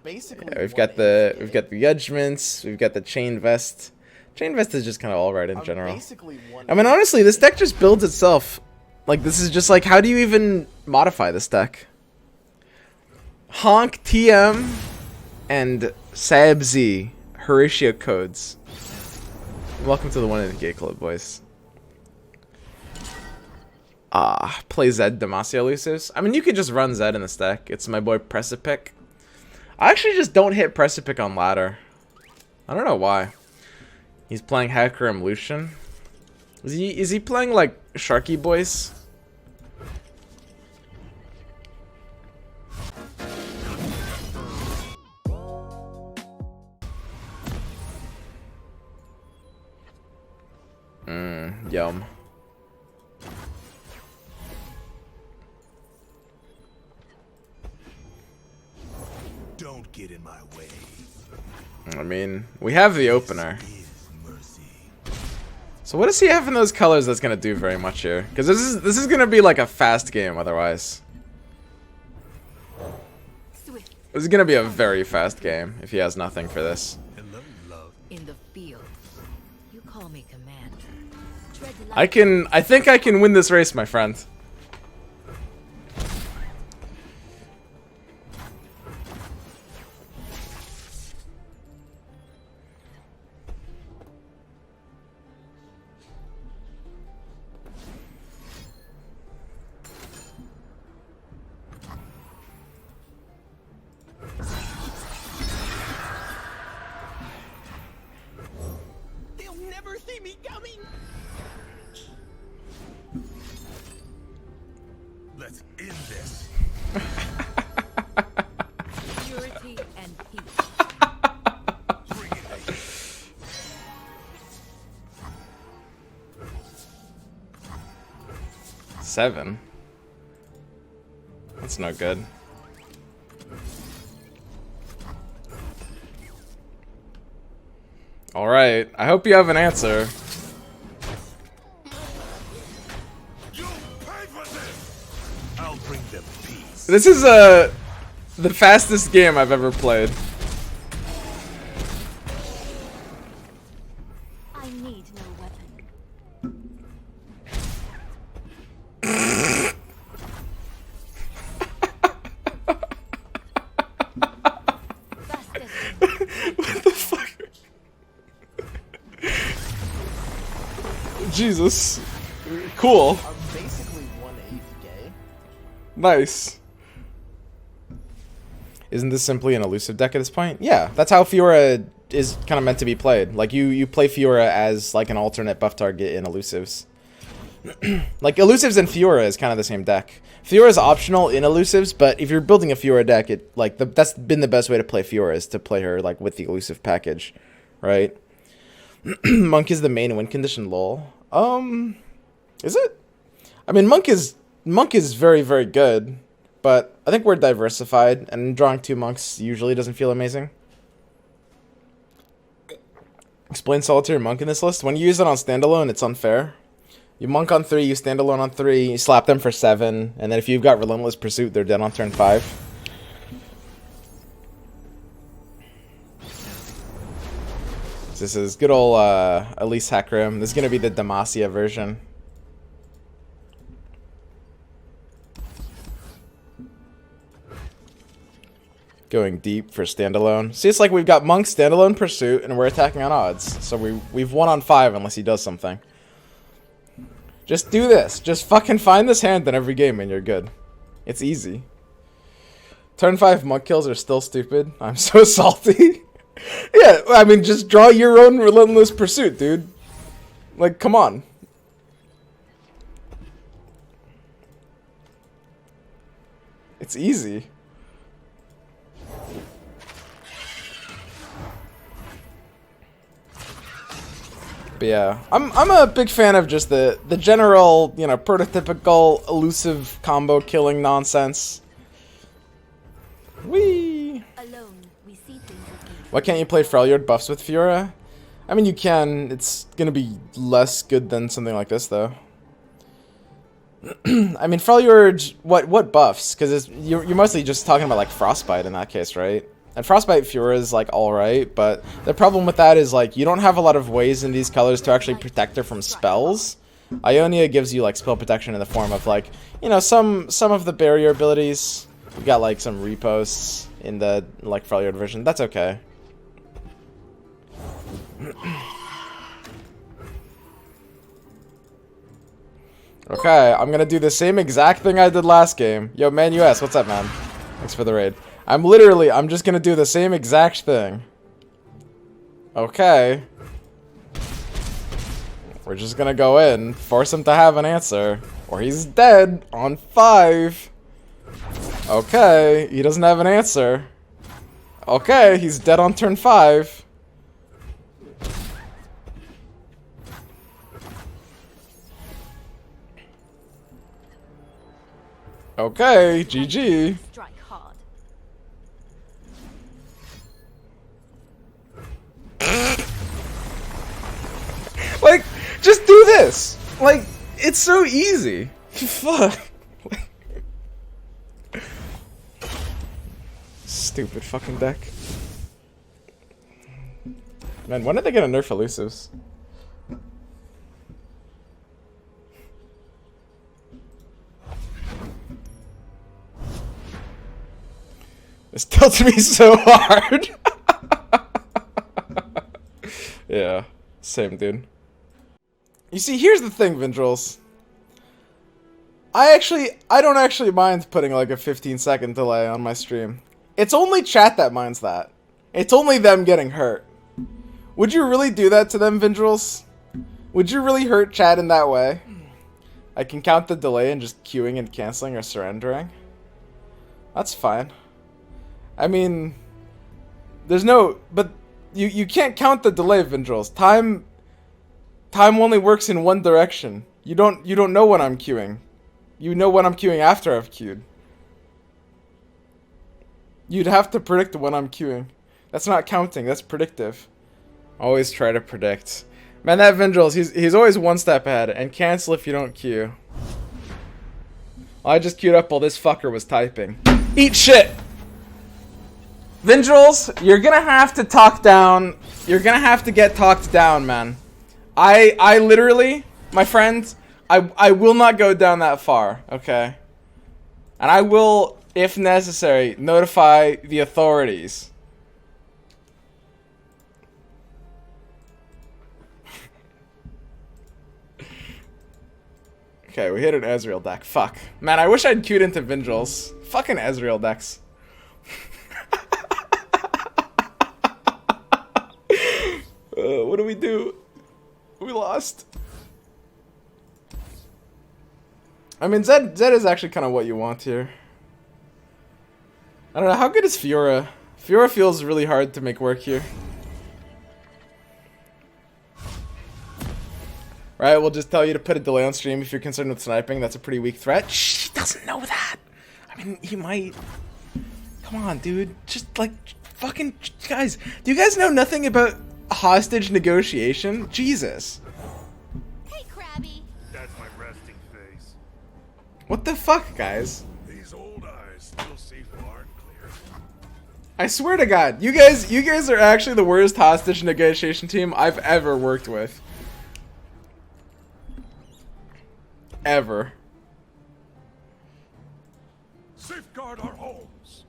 Yeah, we've got the judgments, we've got the chain vest. Chain vest is just kind of alright in general. I mean, honestly, this deck just builds itself. Like, this is just like, how do you even modify this deck? Honk, TM, and Sabzi, Horatio codes. Welcome to the One in the Gay Club, boys. Play Zed Demacia Elusives. I mean, you could just run Zed in this deck. It's my boy Precipic. I actually just don't hit Precipic on ladder. I don't know why. He's playing Hacker and Lucian. Is he playing like Sharky Boys? Yum. Don't get in my way. I mean, we have the opener. So what does he have in those colors that's gonna do very much here? Because this is gonna be like a fast game otherwise. This is gonna be a very fast game if he has nothing for this. In the field, you call me commander. I think I can win this race, my friend. They'll never see me coming. Let's end this. Purity and peace. Bring it. 7. That's no good. Alright, I hope you have an answer. You pay for this. I'll bring them peace. This is the fastest game I've ever played. I need no weapon. What the fuck? Jesus. Cool. I'm basically 1/8 gay. Nice. Isn't this simply an elusive deck at this point? Yeah, that's how Fiora is kind of meant to be played. Like, you play Fiora as, like, an alternate buff target in elusives. Like, elusives and Fiora is kind of the same deck. Fiora is optional in elusives, but if you're building a Fiora deck, that's been the best way to play Fiora, is to play her, like, with the elusive package, right? Monk is the main win condition, lol. Is it? I mean, Monk is very, very good, but I think we're diversified, and drawing 2 monks usually doesn't feel amazing. Explain Solitary Monk in this list. When you use it on standalone, it's unfair. You monk on 3, you standalone on 3, you slap them for 7, and then if you've got Relentless Pursuit, they're dead on turn 5. This is good old Elise Hakrim. This is going to be the Demacia version. Going deep for standalone. See, it's like we've got Monk, standalone, Pursuit, and we're attacking on odds. So we've won on 5 unless he does something. Just do this. Just fucking find this hand in every game and you're good. It's easy. Turn 5 Monk kills are still stupid. I'm so salty. Yeah, I mean, just draw your own Relentless Pursuit, dude. Like, come on. It's easy. But yeah, I'm a big fan of just the general, you know, prototypical elusive combo killing nonsense. Whee! Alone, we see things as we Why can't you play Freljord buffs with Fiora? I mean, you can. It's gonna be less good than something like this, though. I mean, Freljord, what buffs? Because you're mostly just talking about like Frostbite in that case, right? And Frostbite Fiora is like alright, but the problem with that is like you don't have a lot of ways in these colors to actually protect her from spells. Ionia gives you like spell protection in the form of like, you know, some of the barrier abilities. You got like some reposts in the like Freljord version. That's okay. Okay, I'm gonna do the same exact thing I did last game. Yo, man, US, what's up, man? Thanks for the raid. I'm just gonna do the same exact thing. Okay. We're just gonna go in, force him to have an answer, or he's dead on 5. Okay, he doesn't have an answer. Okay, he's dead on turn 5. Okay, GG. Strike hard. Like, just do this. Like, it's so easy. Fuck. Stupid fucking deck. Man, when are they gonna nerf elusives? This tilts me so hard. Yeah, same dude. You see, here's the thing, Vindrels. I don't actually mind putting like a 15-second delay on my stream. It's only chat that minds that. It's only them getting hurt. Would you really do that to them, Vindrels? Would you really hurt chat in that way? I can count the delay and just queuing and canceling or surrendering. That's fine. I mean, there's no, but you can't count the delay, Vindrels. Time only works in one direction. You don't know when I'm queuing. You know when I'm queuing after I've queued. You'd have to predict when I'm queuing. That's not counting, that's predictive. Always try to predict. Man, that Vindrels, he's always one step ahead, and cancel if you don't queue. I just queued up while this fucker was typing. Eat shit! Vindrels, you're gonna have to talk down. You're gonna have to get talked down, man. I literally, my friend, I will not go down that far, okay? And I will, if necessary, notify the authorities. Okay, we hit an Ezreal deck. Fuck. Man, I wish I'd queued into Vindrels. Fucking Ezreal decks. What do we do? We lost. I mean, Zed is actually kind of what you want here. I don't know, how good is Fiora? Fiora feels really hard to make work here. Right, we'll just tell you to put a delay on stream if you're concerned with sniping. That's a pretty weak threat. Shh, he doesn't know that. I mean, he might. Come on, dude. Just, like, fucking... Guys, do you guys know nothing about hostage negotiation? Jesus. Hey, Krabby. That's my resting face. What the fuck, guys? These old eyes still see far and clear. I swear to God, you guys are actually the worst hostage negotiation team I've ever worked with. Ever. Safeguard our homes.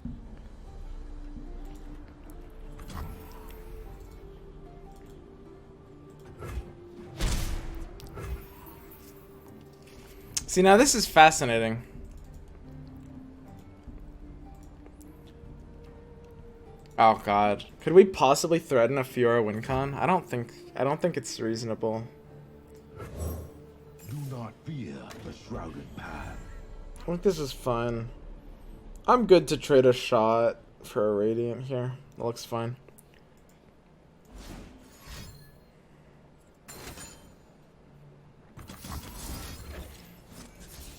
See, now this is fascinating. Oh God, could we possibly threaten a Fiora win con? I don't think it's reasonable. Do not fear the shrouded path. I think this is fine. I'm good to trade a shot for a Radiant here. That looks fine.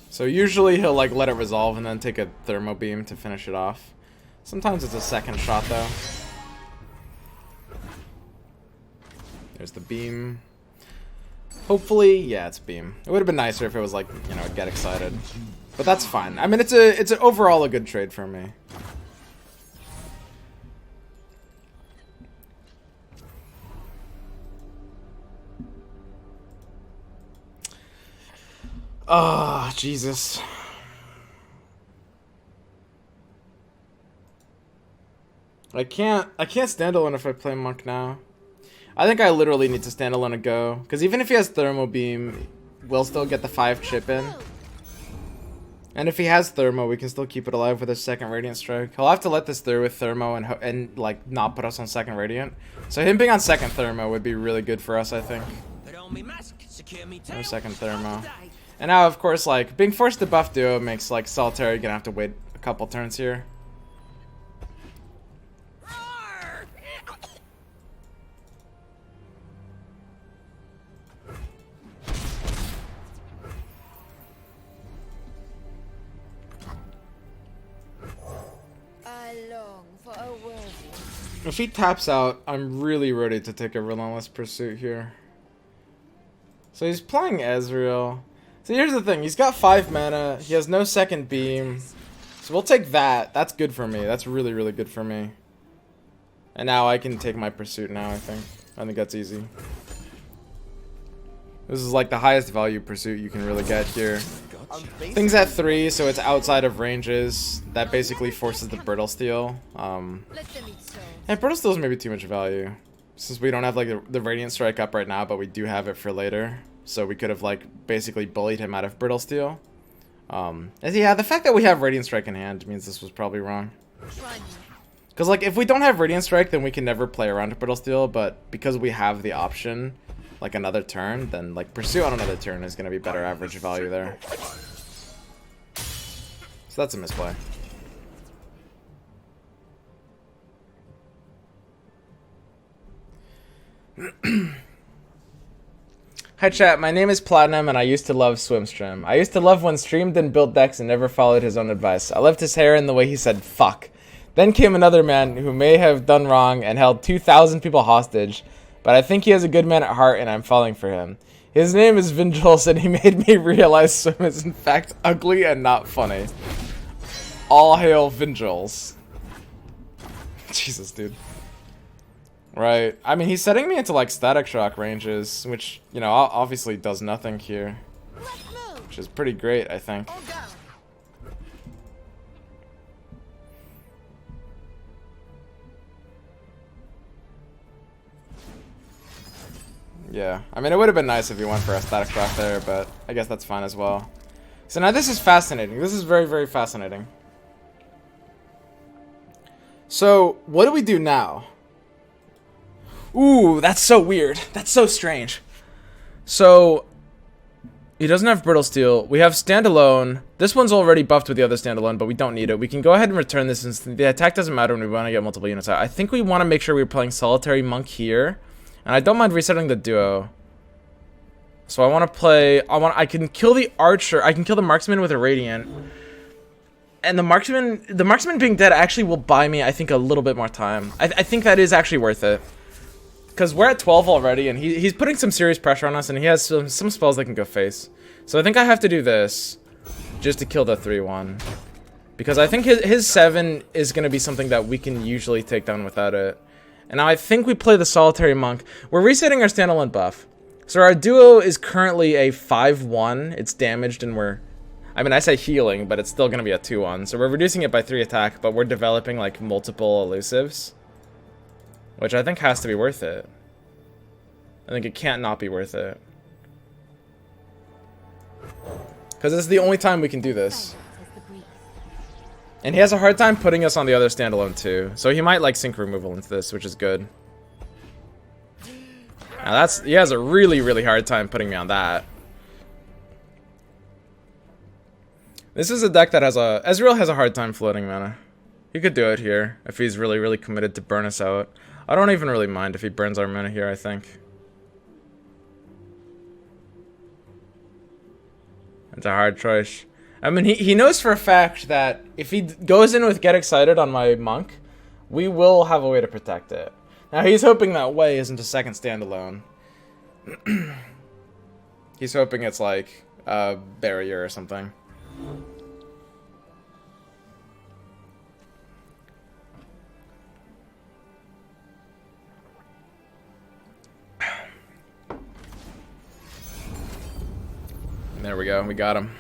So usually he'll like let it resolve and then take a thermo beam to finish it off. Sometimes it's a second shot though. There's the beam. Hopefully, yeah, it's beam. It would have been nicer if it was like, you know, get excited. But that's fine. I mean, it's overall a good trade for me. Oh, Jesus. I can't stand alone if I play Monk now. I think I literally need to stand alone and go. Because even if he has Thermo Beam, we'll still get the 5 chip in. And if he has Thermo, we can still keep it alive with his second Radiant Strike. He'll have to let this through with Thermo and like, not put us on second Radiant. So him being on second Thermo would be really good for us, I think. No second Thermo. And now, of course, like, being forced to buff Duo makes, like, Solitary gonna have to wait a couple turns here. If he taps out, I'm really ready to take a Relentless Pursuit here. So he's playing Ezreal. So here's the thing, he's got 5 mana, he has no second beam. So we'll take that. That's good for me. That's really, really good for me. And now I can take my Pursuit now, I think. I think that's easy. This is like the highest value Pursuit you can really get here. Things at 3, so it's outside of ranges. That basically forces the Brittle Steel. And Brittle Steel is maybe too much value. Since we don't have like the Radiant Strike up right now, but we do have it for later. So we could have like basically bullied him out of Brittle Steel. Yeah, the fact that we have Radiant Strike in hand means this was probably wrong. Because like if we don't have Radiant Strike, then we can never play around to Brittle Steel. But because we have the option, like another turn, then like Pursuit on another turn is going to be better average value there. So that's a misplay. Hi chat, my name is Platinum and I used to love Swimstream. I used to love when Stream didn't build decks and never followed his own advice. I loved his hair and the way he said fuck. Then came another man who may have done wrong and held 2,000 people hostage, but I think he has a good man at heart and I'm falling for him. His name is Vinjuls and he made me realize Swim is in fact ugly and not funny. All hail Vinjuls. Jesus, dude. Right. I mean, he's setting me into, like, Static Shock ranges, which, you know, obviously does nothing here. Which is pretty great, I think. Yeah. I mean, it would have been nice if he went for a Static Shock there, but I guess that's fine as well. So now this is fascinating. This is very, very fascinating. So, what do we do now? Ooh, that's so weird. That's so strange. So, he doesn't have Brittle Steel. We have Standalone. This one's already buffed with the other Standalone, but we don't need it. We can go ahead and return this since the attack doesn't matter when we want to get multiple units out. I think we want to make sure we're playing Solitary Monk here. And I don't mind resetting the Duo. So I want to play... I can kill the Archer. I can kill the Marksman with a Radiant. And the Marksman being dead actually will buy me, I think, a little bit more time. I think that is actually worth it. Because we're at 12 already, and he's putting some serious pressure on us, and he has some spells that can go face. So I think I have to do this just to kill the 3-1. Because I think his 7 is going to be something that we can usually take down without it. And now I think we play the Solitary Monk. We're resetting our standalone buff. So our Duo is currently a 5-1. It's damaged, and we're... I mean, I say healing, but it's still going to be a 2-1. So we're reducing it by 3 attack, but we're developing, like, multiple elusives. Which I think has to be worth it. I think it can't not be worth it. Because this is the only time we can do this. And he has a hard time putting us on the other standalone too. So he might like sync removal into this, which is good. Now he has a really, really hard time putting me on that. This is a deck that has Ezreal has a hard time floating mana. He could do it here if he's really, really committed to burn us out. I don't even really mind if he burns our mana here, I think. It's a hard choice. I mean, he knows for a fact that if he goes in with Get Excited on my Monk, we will have a way to protect it. Now, he's hoping that way isn't a second standalone. He's hoping it's like a barrier or something. There we go. We got him.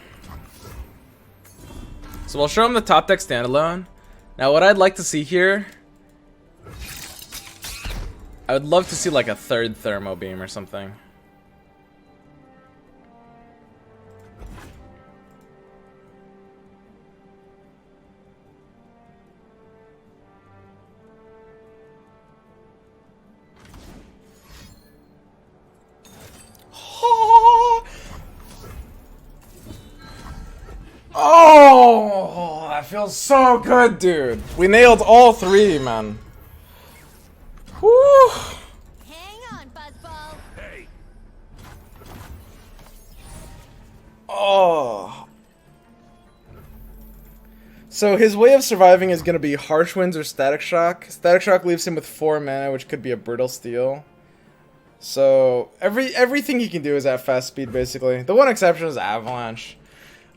So we'll show him the top deck standalone. Now what I'd like to see here, I would love to see like a third thermo beam or something. Oh, that feels so good, dude. We nailed all three, man. Whew. Hang on, Buzzball. Hey, Oh. So his way of surviving is going to be Harsh Winds or Static Shock. Static Shock leaves him with 4 mana, which could be a Brittle Steel. So everything he can do is at fast speed, basically. The one exception is Avalanche.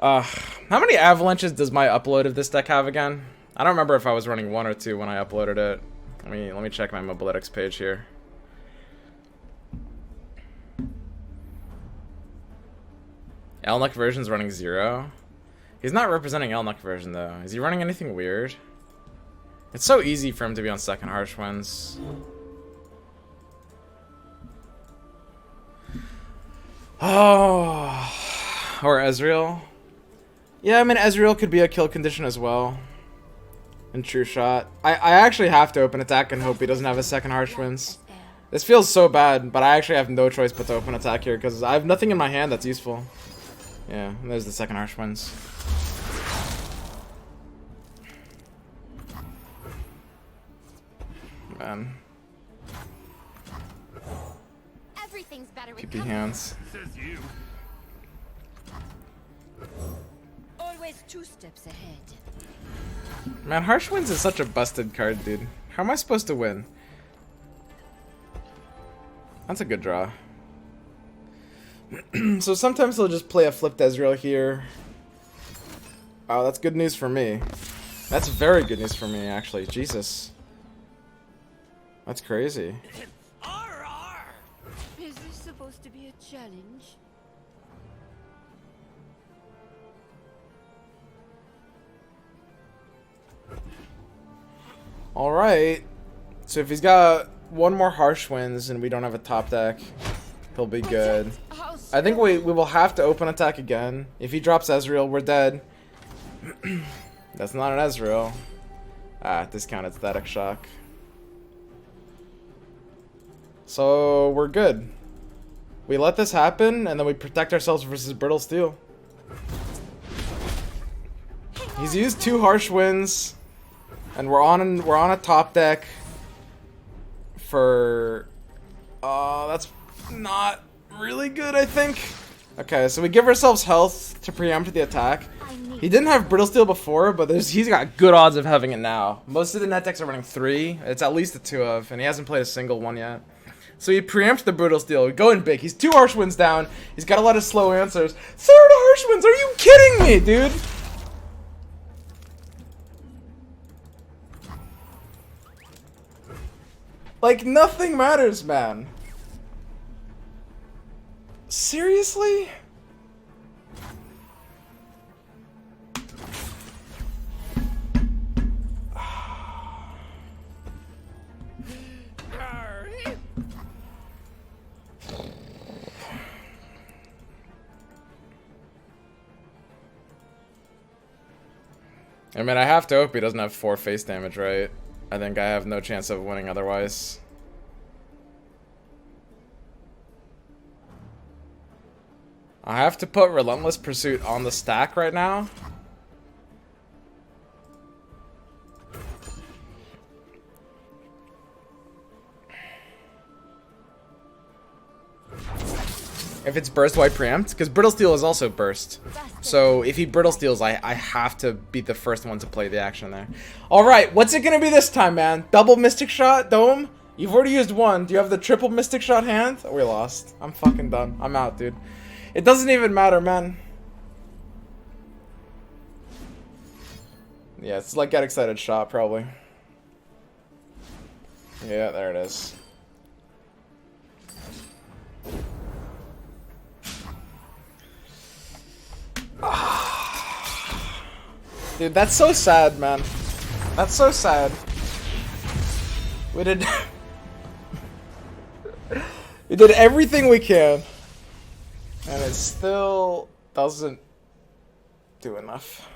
How many avalanches does my upload of this deck have again? I don't remember if I was running 1 or 2 when I uploaded it. Let me check my Mobilytics page here. Elnuck version's running 0. He's not representing Elnuck version though. Is he running anything weird? It's so easy for him to be on second Harsh Winds. Oh, or Ezreal. Yeah, I mean, Ezreal could be a kill condition as well. In True Shot. I actually have to open attack and hope he doesn't have a second Harsh Winds. This feels so bad, but I actually have no choice but to open attack here because I have nothing in my hand that's useful. Yeah, and there's the second Harsh Winds. Man. Everything's better with PP hands. says you. always 2 steps ahead. Man, Harsh Winds is such a busted card, dude. How am I supposed to win? That's a good draw. So sometimes he'll just play a flipped Ezreal here. Oh, that's good news for me. That's very good news for me, actually. Jesus. That's crazy. Is this supposed to be a challenge? Alright. So if he's got 1 more Harsh Winds and we don't have a top deck, he'll be good. I think we will have to open attack again. If he drops Ezreal, we're dead. That's not an Ezreal. Ah, discounted Static Shock. So we're good. We let this happen and then we protect ourselves versus Brittle Steel. He's used 2 Harsh Winds. And we're on a top deck for that's not really good, I think. Okay, so we give ourselves health to preempt the attack. He didn't have Brittle Steel before, but he's got good odds of having it now. Most of the net decks are running 3. It's at least a 2 of, and he hasn't played a single one yet. So he preempts the Brittle Steel. We go in big. He's 2 Harsh Winds down. He's got a lot of slow answers. 3rd Harsh Winds? Are you kidding me, dude? Like, nothing matters, man. Seriously? I mean, I have to hope he doesn't have 4 face damage, right? I think I have no chance of winning otherwise. I have to put Relentless Pursuit on the stack right now. If it's burst, why preempt? Because Brittle Steel is also burst. So if he Brittle Steals, I have to be the first one to play the action there. Alright, what's it gonna be this time, man? Double Mystic Shot, Dome? You've already used 1. Do you have the triple Mystic Shot hand? Oh, we lost. I'm fucking done. I'm out, dude. It doesn't even matter, man. Yeah, it's like Get Excited Shot, probably. Yeah, there it is. Dude, that's so sad, man. That's so sad. We did... we did everything we can. And it still doesn't do enough.